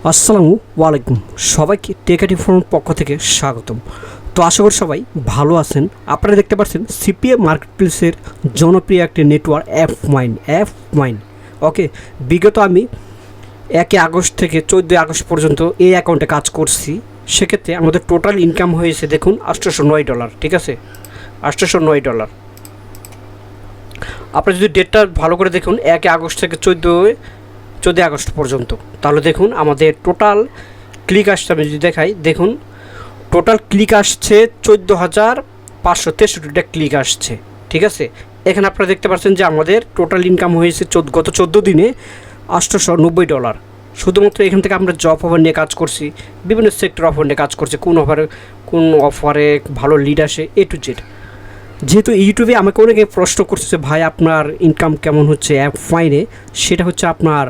আসসালামু আলাইকুম, সবাইকে টেকাটি ফোন পক্ষ থেকে স্বাগতম। তো আশা করি সবাই ভালো আছেন। আপনারা দেখতে পাচ্ছেন সিপিএ মার্কেট প্লেসের জনপ্রিয় একটি নেটওয়ার্ক অ্যাপ মাইন। ওকে, বিগত আমি 1 আগস্ট থেকে 14 আগস্ট পর্যন্ত এই অ্যাকাউন্টে কাজ করছি। সেক্ষেত্রে আমাদের টোটাল ইনকাম হয়েছে দেখুন $809। ঠিক আছে, $809। আপনারা যদি ডেটটা ভালো করে দেখুন 1 আগস্ট থেকে 14 আগস্ট পর্যন্ত, তাহলে দেখুন আমাদের টোটাল ক্লিক আসছে। আমি যদি দেখাই, দেখুন টোটাল ক্লিক আসছে 14,563টা ক্লিক আসছে। ঠিক আছে, এখানে আপনারা দেখতে পাচ্ছেন যে আমাদের টোটাল ইনকাম হয়েছে গত 14 দিনে $890। শুধুমাত্র এখান থেকে আমরা জব অফার নিয়ে কাজ করছি, বিভিন্ন সেক্টর অফার নিয়ে কাজ করছি, কোন অফারে ভালো লিড আসে, এ টু জেড। যেহেতু ইউটিউবে আমাকে অনেকে প্রশ্ন করছে যে ভাই আপনার ইনকাম কেমন হচ্ছে অ্যাপ ফাইনে, সেটা হচ্ছে আপনার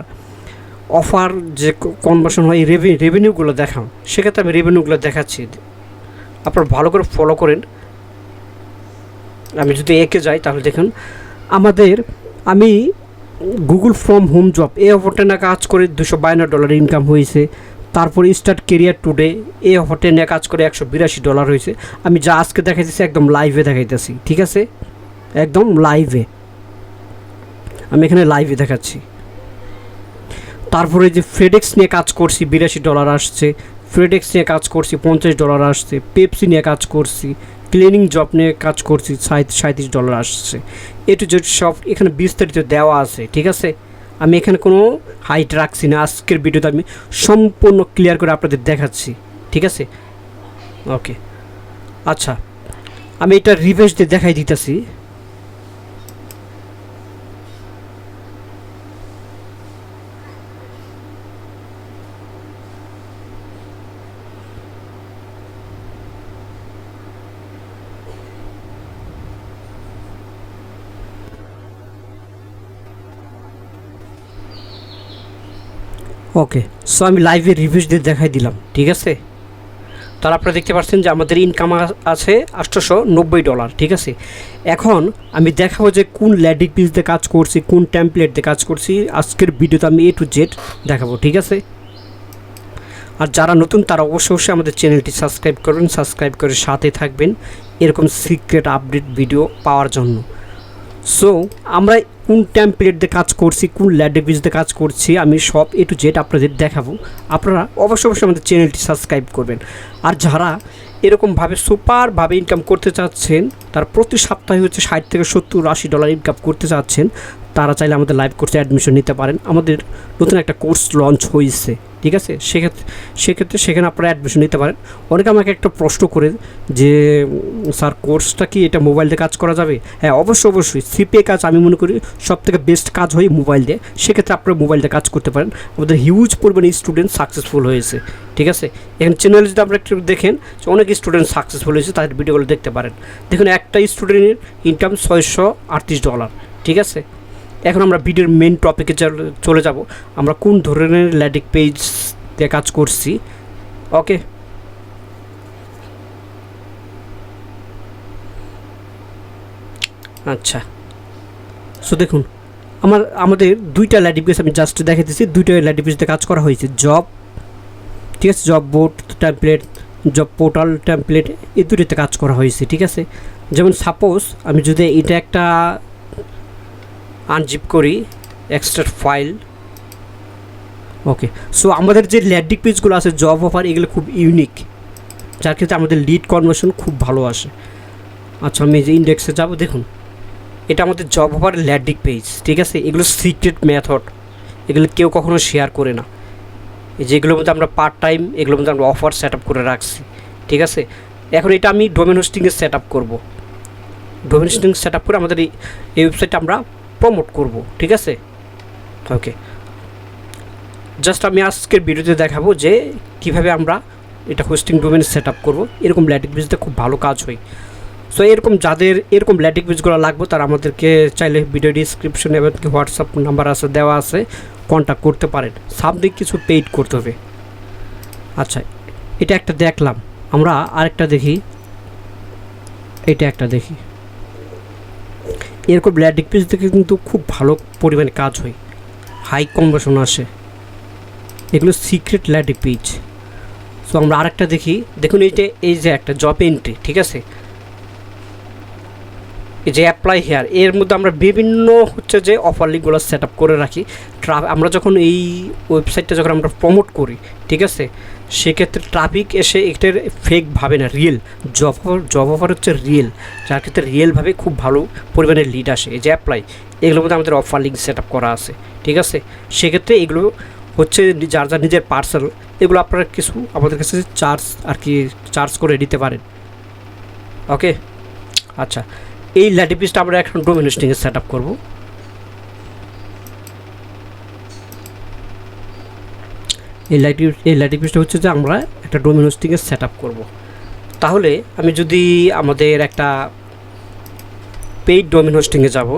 অফার যে কনভার্সন হয় রেভিনিউগুলো দেখান। সেক্ষেত্রে আমি রেভিনিউগুলো দেখাচ্ছি, আপনারা ভালো করে ফলো করেন। আমি যদি একে যাই তাহলে দেখুন আমি গুগল ফ্রম হোম জব এই অফারটা না কাজ করে $252 ইনকাম হয়েছে। তারপরে স্টার্ট কেরিয়ার টুডে এই অফারটা নিয়ে কাজ করে $182 হয়েছে। আমি যা আজকে দেখাইতেছি একদম লাইভে দেখাইতেছি। ঠিক আছে, একদম লাইভে, আমি এখানে লাইভে দেখাচ্ছি। তারপরে যে ফ্রেডেক্স নিয়ে কাজ করছি $82 আসছে, ফ্রেডেক্স নিয়ে কাজ করছি $50 আসছে, পেপসি নিয়ে কাজ করছি, ক্লিনিং জব নিয়ে কাজ করছি $37 আসছে। এ টু জেড সব এখানে বিস্তারিত দেওয়া আছে। ঠিক আছে, আমি এখানে কোনো হাইট রাখছি না, আজকের ভিডিওতে আমি সম্পূর্ণ ক্লিয়ার করে আপনাদের দেখাচ্ছি। ঠিক আছে, ওকে। আচ্ছা, আমি এটা রিভার্স দিয়ে দেখাই দিতেছি। ওকে, সো আমি লাইভে রিভিউজ দিয়ে দেখাই দিলাম। ঠিক আছে, তার আপনারা দেখতে পাচ্ছেন যে আমাদের ইনকাম আছে $890। ঠিক আছে, এখন আমি দেখাবো যে কোন ল্যান্ডিং পেজ দিয়ে কাজ করছি, কোন টেমপ্লেট দিয়ে কাজ করছি। আজকের ভিডিওতে আমি এ টু জেড দেখাবো। ঠিক আছে, আর যারা নতুন তারা অবশ্যই আমাদের চ্যানেলটি সাবস্ক্রাইব করবেন, সাবস্ক্রাইব করে সাথে থাকবেন এরকম সিক্রেট আপডেট ভিডিও পাওয়ার জন্য। সো আমরা কোন টেমপ্লেট দিয়ে কাজ করছি, কোন ল্যান্ডিং পেজ দিয়ে কাজ করছি, আমি সব এ টু জেড আপনাদের দেখাবো। আপনারা অবশ্যই আমাদের চ্যানেলটি সাবস্ক্রাইব করবেন। আর যারা এরকমভাবে সুপারভাবে ইনকাম করতে চাচ্ছেন, তার প্রতি সপ্তাহে হচ্ছে $60 থেকে $70-80 ইনকাম করতে চাচ্ছেন, তারা চাইলে আমাদের লাইভ কোর্সে অ্যাডমিশন নিতে পারেন। আমাদের নতুন একটা কোর্স লঞ্চ হয়েছে। ঠিক আছে, সেক্ষেত্রে সেখানে আপনারা অ্যাডমিশন নিতে পারেন। অনেকে আমাকে একটা প্রশ্ন করে যে স্যার কোর্সটা কি এটা মোবাইল দিয়ে কাজ করা যাবে? হ্যাঁ, অবশ্যই সিপিএ কাজ আমি মনে করি সবথেকে বেস্ট কাজ হয় মোবাইল দিয়ে। সেক্ষেত্রে আপনারা মোবাইল দিয়ে কাজ করতে পারেন। আমাদের হিউজ পরিমাণে স্টুডেন্ট সাকসেসফুল হয়েছে। ঠিক আছে, এখানে চ্যানেলে যদি আপনারা একটু দেখেন যে অনেক স্টুডেন্ট সাকসেসফুল হয়েছে, তাদের ভিডিওগুলো দেখতে পারেন। দেখুন একটা স্টুডেন্টের ইনকাম $638। ঠিক আছে, এখন আমরা ভিডিওর মেন টপিকে চলে যাব। আমরা কোন ধরনের ল্যান্ডিং পেজ দিয়ে কাজ করছি। ওকে, আচ্ছা, সো দেখুন আমাদের দুইটা ল্যান্ডিং পেজ আমি জাস্ট দেখাতেছি। দুইটা ল্যান্ডিং পেজ দিয়ে কাজ করা হয়েছে। জব, ঠিক আছে, job board template, job portal template, এই দুটোতে কাজ করা হয়েছে। ঠিক আছে, যেমন সাপোজ আমি যদি এটা একটা আনজিপ করি, এক্সট্রাক্ট ফাইল। ওকে, সো আমাদের যে ল্যান্ডিং পেজগুলো আছে জব অফার, এগুলো খুব ইউনিক, যার ক্ষেত্রে আমাদের লিড কনভার্সন খুব ভালো আসে। আচ্ছা, আমি যে ইন্ডেক্সে যাব, দেখুন এটা আমাদের জব অফার ল্যান্ডিং পেজ। ঠিক আছে, এগুলো সিক্রেট মেথড, এগুলো কেউ কখনো শেয়ার করে না। যেগুলোর মধ্যে আমরা পার্ট টাইম, এগুলোর মধ্যে আমরা অফার সেট আপ করে রাখছি। ঠিক আছে, এখন এটা আমি ডোমেন হোস্টিংয়ে সেট আপ করবো। ডোমেন হোস্টিং সেট আপ করে আমাদের এই ওয়েবসাইটটা আমরা প্রমোট করব। ঠিক আছে, ওকে, জাস্ট আমি আজকের ভিডিওতে দেখাবো যে কীভাবে আমরা এটা হোস্টিং ডোমেন সেট আপ করবো। এরকম ল্যান্ডিং পেজতে খুব ভালো কাজ হয়। সো এরকম যাদের এরকম ল্যান্ডিং পেজগুলো লাগবে, তারা আমাদেরকে চাইলে ভিডিও ডিসক্রিপশনে এবং হোয়াটসঅ্যাপ নাম্বার আছে দেওয়া আছে, কন্ট্যাক্ট করতে পারেন। সামথিং কিছু পেইড করতে হবে। আচ্ছা, এটা একটা দেখলাম, আমরা আরেকটা দেখি, এটা একটা দেখি। এরকম ল্যান্ডিং পেজ থেকে কিন্তু খুব ভালো পরিমাণে কাজ হয়, হাই কনভার্সন আসে। এগুলো সিক্রেট ল্যান্ডিং পেজ। সো আমরা আরেকটা দেখি। দেখুন এই যে একটা জব এন্ট্রি, ঠিক আছে, এই যে অ্যাপ্লাই হেয়ার, এর মধ্যে আমরা বিভিন্ন হচ্ছে যে অফার লিঙ্কগুলো সেট আপ করে রাখি। আমরা যখন এই ওয়েবসাইটটা যখন আমরা প্রমোট করি, ঠিক আছে, সেক্ষেত্রে ট্রাফিক এসে এটার ফেক ভাবে না, রিয়েল জব অফার হচ্ছে রিয়েল, যার ক্ষেত্রে রিয়েলভাবে খুব ভালো পরিমাণের লিড আসে। এই যে অ্যাপ্লাই, এগুলোর মধ্যে আমাদের অফার লিঙ্ক সেট আপ করা আছে, ঠিক আছে। সেক্ষেত্রে এগুলো হচ্ছে যার যার নিজের পার্সেল, এগুলো আপনারা কিছু আমাদের কাছে চার্জ করে নিতে পারেন। ওকে, আচ্ছা, এই ল্যান্ডিং পেজটা আমরা এখন ডোমেন হোস্টিংয়ে সেট আপ করবো। এই ল্যান্ডিং পেজটা হচ্ছে যে আমরা একটা ডোমেন হোস্টিংয়ে সেট আপ করবো। তাহলে আমি যদি আমাদের একটা পেইড ডোমেন হোস্টিংয়ে যাব,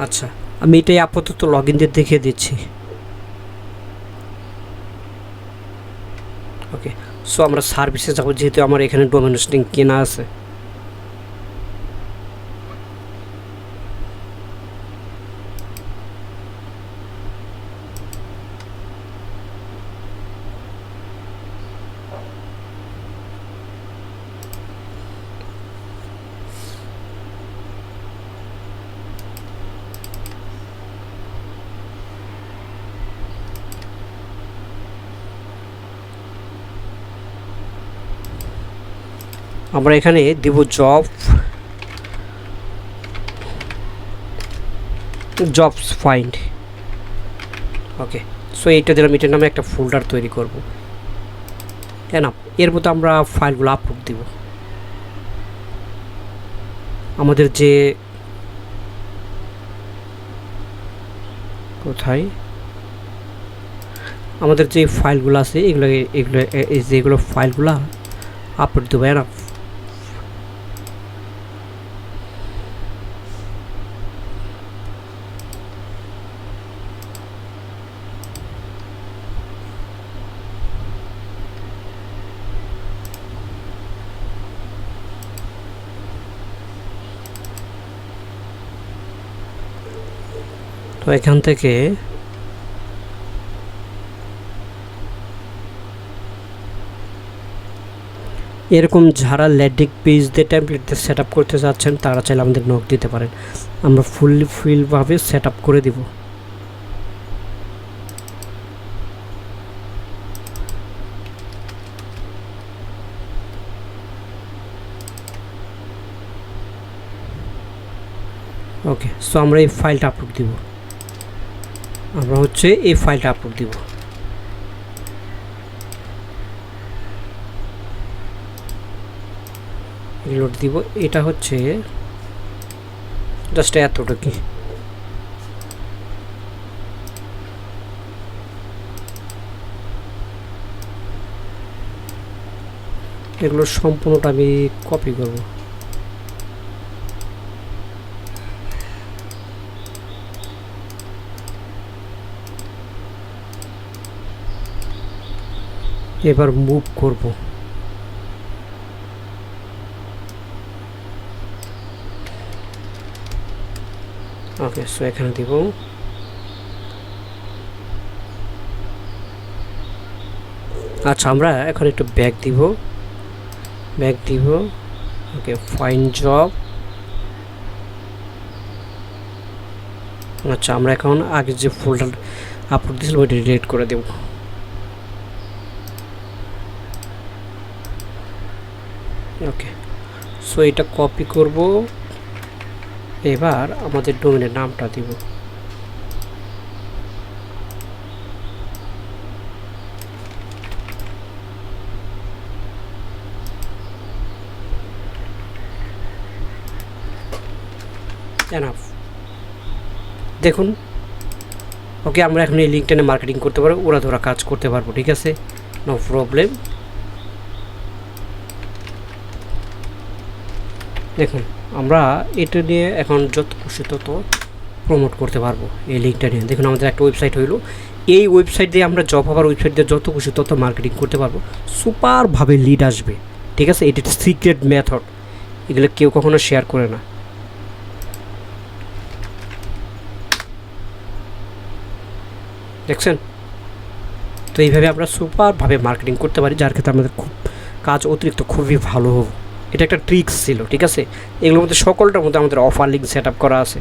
আচ্ছা, আমি এটাই আপাতত লগ ইন দিয়ে দেখিয়ে দিচ্ছি। ওকে, সো আমরা সার্ভিসে যাবো, যেহেতু আমার এখানে ডোমেন হোস্টিং কেনা আছে। আমরা এখানে দিব জবস ফাইন্ড। ওকে, সো এইটা দিলাম, এটার নামে একটা ফোল্ডার তৈরি করব। না, এর মধ্যে আমরা ফাইলগুলো আপলোড দিব। আমাদের যে কোথায় আমাদের যে ফাইলগুলো আছে, যেগুলো ফাইলগুলো আপলোড দেবো। না, তো এখান থেকে এরকম যারা ল্যান্ডিং পেজ দিয়ে টেমপ্লেট দিয়ে সেট আপ করতে চাচ্ছেন, তারা চাইলে আমাদের নক দিতে পারেন, আমরা ফুলভাবে সেট আপ করে দিব। ওকে, সো আমরা এই ফাইলটা আপলোড দিব। রিলোড দিব। এটা হচ্ছে জাস্ট এতটুকু। এগুলো সম্পূর্ণটা আমি কপি করব। এবার মুভ করব। ওকে, সো এখানে দিব। আচ্ছা, আমরা এখন একটু ব্যাক দিব। ওকে, ফাইন্ড জব। আচ্ছা, আমরা এখন আগে যে ফোল্ডার আপলোড দিয়েছিলাম ওইটা ডিলিট করে দেব। ওকে, সো এটা কপি করব। এবার আমাদের ডোমেনের নামটা দিব। এনাফ, দেখুন। ওকে, আমরা এখন এই লিঙ্কটা নিয়ে মার্কেটিং করতে পারবো, ওরা ধরা কাজ করতে পারবো, ঠিক আছে, নো প্রবলেম। দেখুন আমরা এটা নিয়ে এখন যত খুশি তত প্রমোট করতে পারবো। এই লিঙ্কটা নিয়ে দেখুন আমাদের একটা ওয়েবসাইট হইলো, এই ওয়েবসাইট দিয়ে আমরা জব হওয়ার ওয়েবসাইট দিয়ে যত খুশি তত মার্কেটিং করতে পারবো, সুপারভাবে লিড আসবে। ঠিক আছে, এটা সিক্রেট মেথড, এগুলো কেউ কখনো শেয়ার করে না। দেখছেন? তো এইভাবে আমরা সুপারভাবে মার্কেটিং করতে পারি, যার ক্ষেত্রে আমাদের খুব কাজ অতিরিক্ত খুবই ভালো হবে। এটা একটা ট্রিক্স ছিল, ঠিক আছে। এগুলোর মধ্যে সকলটার মধ্যে আমাদের অফার লিঙ্ক সেট আপ করা আছে।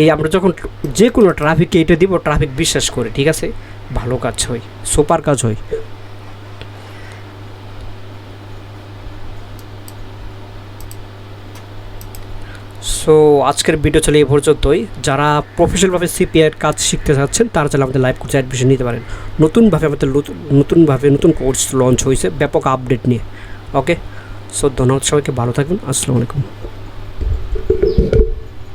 এই আমরা যখন যে কোনো ট্রাফিককে এটা দিব, ট্রাফিক বিশ্বাস করে, ঠিক আছে, ভালো কাজ হয়, সুপার কাজ হয়। সো আজকের ভিডিও চলে এই পর্যন্তই। যারা প্রফেশনালভাবে সিপিআইয়ের কাজ শিখতে চাচ্ছেন তারা চাইলে আমাদের লাইভ কোর্সে অ্যাডমিশন নিতে পারেন। নতুনভাবে আমাদের নতুন কোর্স লঞ্চ হয়েছে ব্যাপক আপডেট নিয়ে। ওকে, সো ধন্যবাদ সবাইকে, ভালো থাকবেন, আসসালামু আলাইকুম।